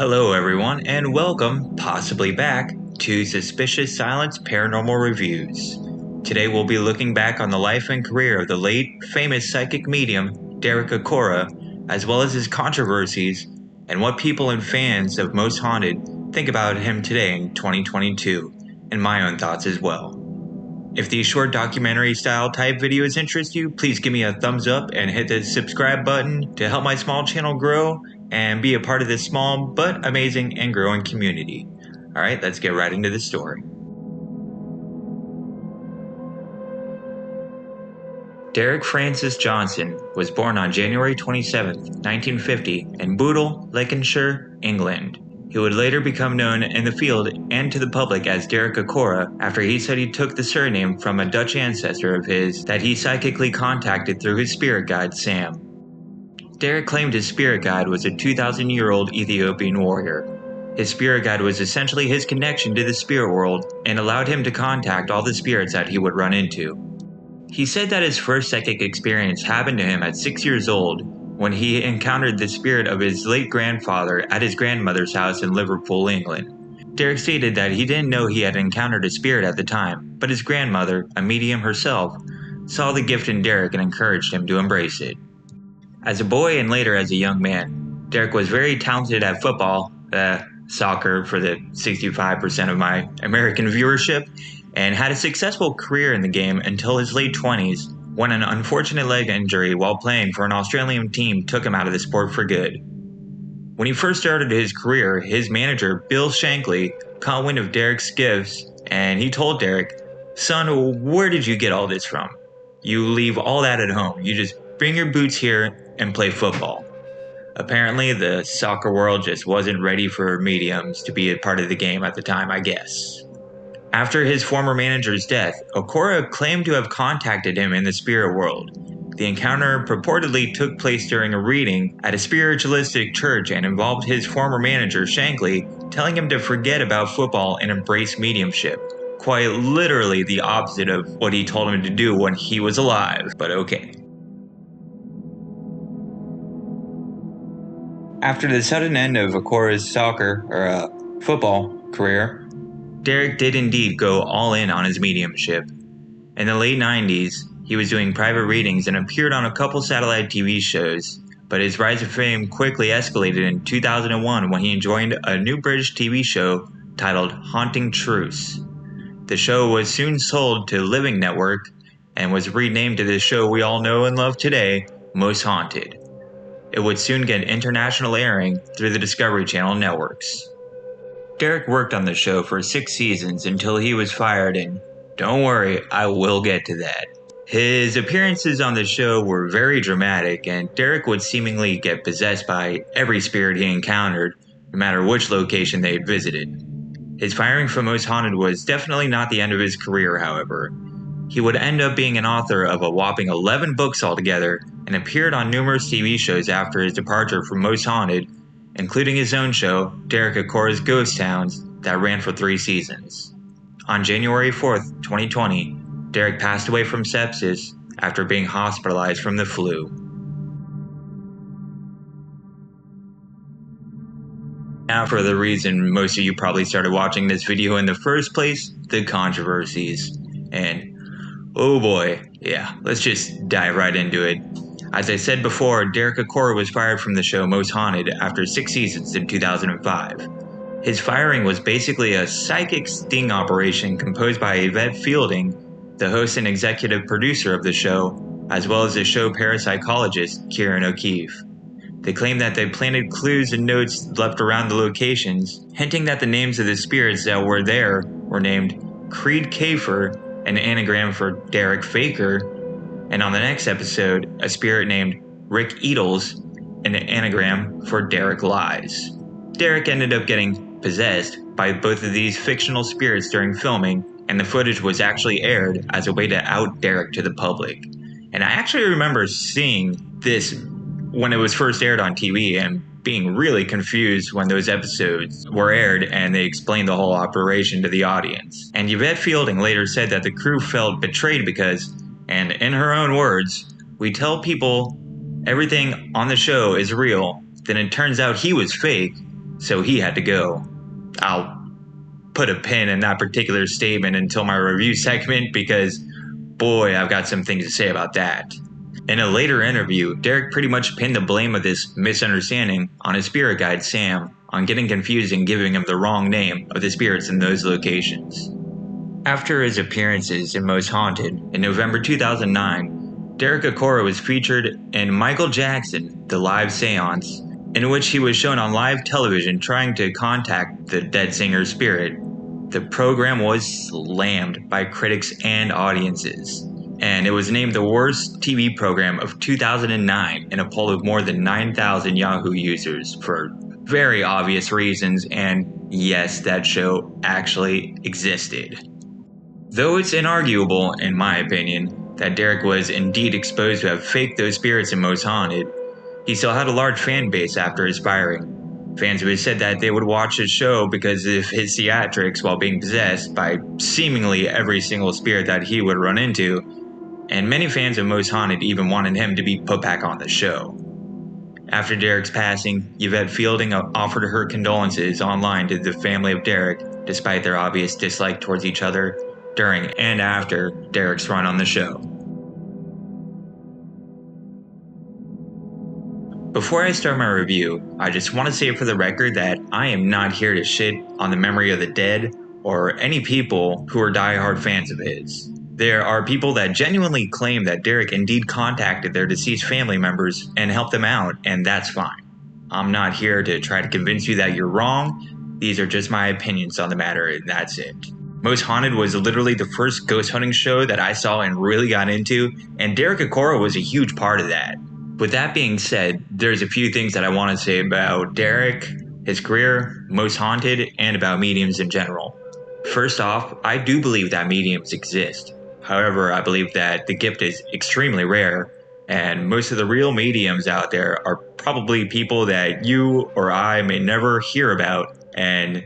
Hello, everyone, and welcome, possibly back, to Suspicious Silence Paranormal Reviews. Today we'll be looking back on the life and career of the late, famous psychic medium, Derek Acorah, as well as his controversies, and what people and fans of Most Haunted think about him today in 2022, and my own thoughts as well. If these short documentary style type videos interest you, please give me a thumbs up and hit the subscribe button to help my small channel grow and be a part of this small but amazing and growing community. Alright, let's get right into the story. Derek Francis Johnson was born on January 27, 1950 in Bootle, Lincolnshire, England. He would later become known in the field and to the public as Derek Acorah after he said he took the surname from a Dutch ancestor of his that he psychically contacted through his spirit guide Sam. Derek claimed his spirit guide was a 2,000-year-old Ethiopian warrior. His spirit guide was essentially his connection to the spirit world and allowed him to contact all the spirits that he would run into. He said that his first psychic experience happened to him at 6 years old when he encountered the spirit of his late grandfather at his grandmother's house in Liverpool, England. Derek stated that he didn't know he had encountered a spirit at the time, but his grandmother, a medium herself, saw the gift in Derek and encouraged him to embrace it. As a boy and later as a young man, Derek was very talented at football, soccer for the 65% of my American viewership, and had a successful career in the game until his late 20s, when an unfortunate leg injury while playing for an Australian team took him out of the sport for good. When he first started his career, his manager, Bill Shankly, caught wind of Derek's gifts, and he told Derek, "Son, where did you get all this from? You leave all that at home. You just bring your boots here and play football." Apparently, the soccer world just wasn't ready for mediums to be a part of the game at the time, I guess. After his former manager's death, Acorah claimed to have contacted him in the spirit world. The encounter purportedly took place during a reading at a spiritualistic church and involved his former manager, Shankly, telling him to forget about football and embrace mediumship. Quite literally the opposite of what he told him to do when he was alive, but okay. After the sudden end of Acorah's football career, Derek did indeed go all in on his mediumship. In the late 90s, he was doing private readings and appeared on a couple satellite TV shows, but his rise to fame quickly escalated in 2001 when he joined a new British TV show titled Haunting Truths. The show was soon sold to Living Network and was renamed to the show we all know and love today, Most Haunted. It would soon get international airing through the Discovery Channel networks. Derek worked on the show for 6 seasons until he was fired, and don't worry, I will get to that. His appearances on the show were very dramatic, and Derek would seemingly get possessed by every spirit he encountered, no matter which location they had visited. His firing from Most Haunted was definitely not the end of his career, however. He would end up being an author of a whopping 11 books altogether, and appeared on numerous TV shows after his departure from Most Haunted, including his own show, Derek Acorah's Ghost Towns, that ran for 3 seasons. On January 4th, 2020, Derek passed away from sepsis after being hospitalized from the flu. Now for the reason most of you probably started watching this video in the first place, the controversies. And oh boy, yeah, let's just dive right into it. As I said before, Derek Acorah was fired from the show Most Haunted after 6 seasons in 2005. His firing was basically a psychic sting operation composed by Yvette Fielding, the host and executive producer of the show, as well as the show parapsychologist Kieran O'Keefe. They claimed that they planted clues and notes left around the locations, hinting that the names of the spirits that were there were named Creed Kafer, an anagram for Derek Faker, and on the next episode, a spirit named Rick Eatles, an anagram for Derek Lies. Derek ended up getting possessed by both of these fictional spirits during filming, and the footage was actually aired as a way to out Derek to the public. And I actually remember seeing this when it was first aired on TV and being really confused when those episodes were aired and they explained the whole operation to the audience. And Yvette Fielding later said that the crew felt betrayed because, and in her own words, "We tell people everything on the show is real, then it turns out he was fake, so he had to go. I'll put a pin in that particular statement until my review segment because, boy, I've got some things to say about that. In a later interview, Derek pretty much pinned the blame of this misunderstanding on his spirit guide Sam on getting confused and giving him the wrong name of the spirits in those locations. After his appearances in Most Haunted in November 2009, Derek Acorah was featured in Michael Jackson, The Live Seance, in which he was shown on live television trying to contact the dead singer's spirit. The program was slammed by critics and audiences, and it was named the worst TV program of 2009 in a poll of more than 9,000 Yahoo users for very obvious reasons, and yes, that show actually existed. Though it's inarguable, in my opinion, that Derek was indeed exposed to have faked those spirits in Most Haunted, he still had a large fan base after his firing. Fans who said that they would watch his show because of his theatrics while being possessed by seemingly every single spirit that he would run into, and many fans of Most Haunted even wanted him to be put back on the show. After Derek's passing, Yvette Fielding offered her condolences online to the family of Derek, despite their obvious dislike towards each other during and after Derek's run on the show. Before I start my review, I just want to say for the record that I am not here to shit on the memory of the dead or any people who are diehard fans of his. There are people that genuinely claim that Derek indeed contacted their deceased family members and helped them out, and that's fine. I'm not here to try to convince you that you're wrong. These are just my opinions on the matter, and that's it. Most Haunted was literally the first ghost hunting show that I saw and really got into, and Derek Acorah was a huge part of that. With that being said, there's a few things that I want to say about Derek, his career, Most Haunted, and about mediums in general. First off, I do believe that mediums exist. However, I believe that the gift is extremely rare, and most of the real mediums out there are probably people that you or I may never hear about, and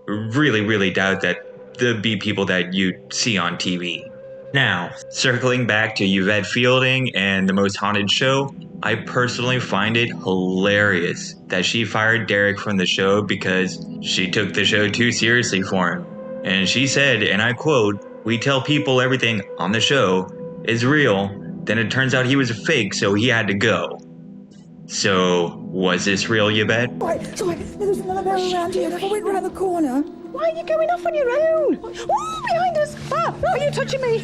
really doubt that they'll be people that you see on TV. Now, circling back to Yvette Fielding and the Most Haunted show, I personally find it hilarious that she fired Derek from the show because she took the show too seriously for him. And she said, and I quote, "We tell people everything on the show is real, then it turns out he was a fake, so he had to go." So, was this real, Yvette? Sorry, there's another barrel around here. I went round the corner. Why are you going off on your own? Oh, behind us! Ah, are you touching me?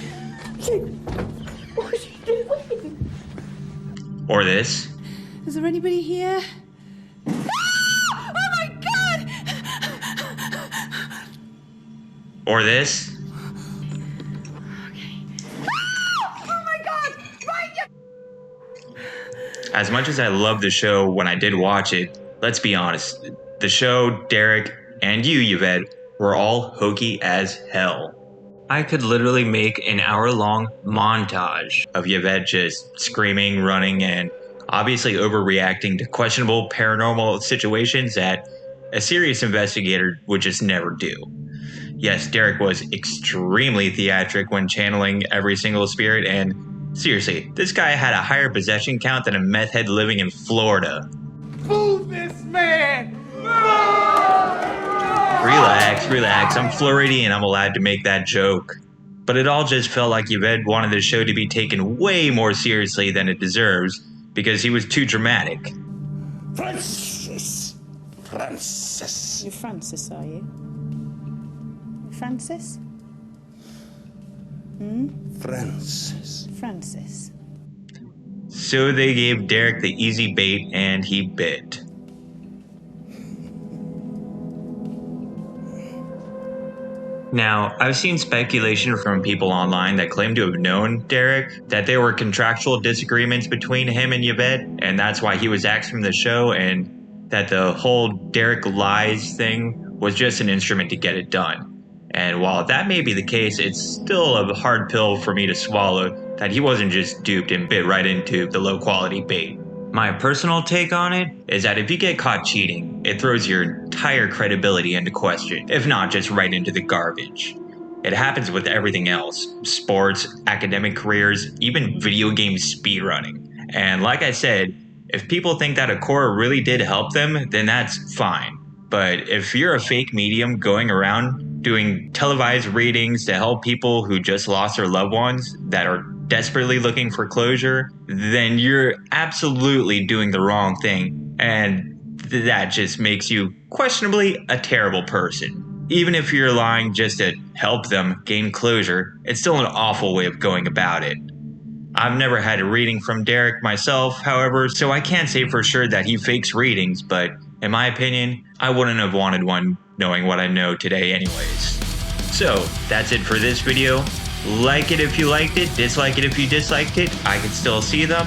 What are you doing? Or this? Is there anybody here? Ah! Oh my God! Or this? Okay. Ah! Oh my God! Right, As much as I loved the show when I did watch it, let's be honest, the show, Derek, and you, Yvette, were all hokey as hell. I could literally make an hour-long montage of Yvette just screaming, running, and obviously overreacting to questionable paranormal situations that a serious investigator would just never do. Yes, Derek was extremely theatric when channeling every single spirit, and seriously, this guy had a higher possession count than a meth head living in Florida. Move this man! Relax, I'm Floridian, I'm allowed to make that joke. But it all just felt like Yvette wanted the show to be taken way more seriously than it deserves, because he was too dramatic. Francis! You're Francis, are you? Francis? Francis. So they gave Derek the easy bait, and he bit. Now, I've seen speculation from people online that claim to have known Derek, that there were contractual disagreements between him and Yvette, and that's why he was axed from the show, and that the whole Derek lies thing was just an instrument to get it done. And while that may be the case, it's still a hard pill for me to swallow that he wasn't just duped and bit right into the low-quality bait. My personal take on it is that if you get caught cheating, it throws your entire credibility into question, if not just right into the garbage. It happens with everything else: sports, academic careers, even video game speedrunning. And like I said, if people think that Acorah really did help them, then that's fine. But if you're a fake medium going around doing televised readings to help people who just lost their loved ones that are desperately looking for closure, then you're absolutely doing the wrong thing. And that just makes you questionably a terrible person. Even if you're lying just to help them gain closure, it's still an awful way of going about it. I've never had a reading from Derek myself, however, so I can't say for sure that he fakes readings, but in my opinion, I wouldn't have wanted one knowing what I know today anyways. So, that's it for this video. Like it if you liked it, dislike it if you disliked it, I can still see them.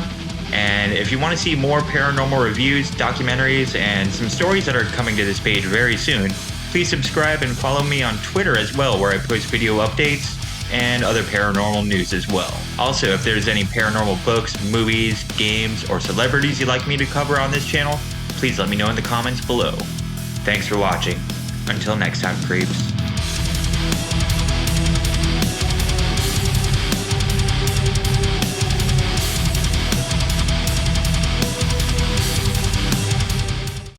And if you want to see more paranormal reviews, documentaries, and some stories that are coming to this page very soon, please subscribe and follow me on Twitter as well, where I post video updates and other paranormal news as well. Also, if there's any paranormal books, movies, games, or celebrities you'd like me to cover on this channel, please let me know in the comments below. Thanks for watching. Until next time, creeps.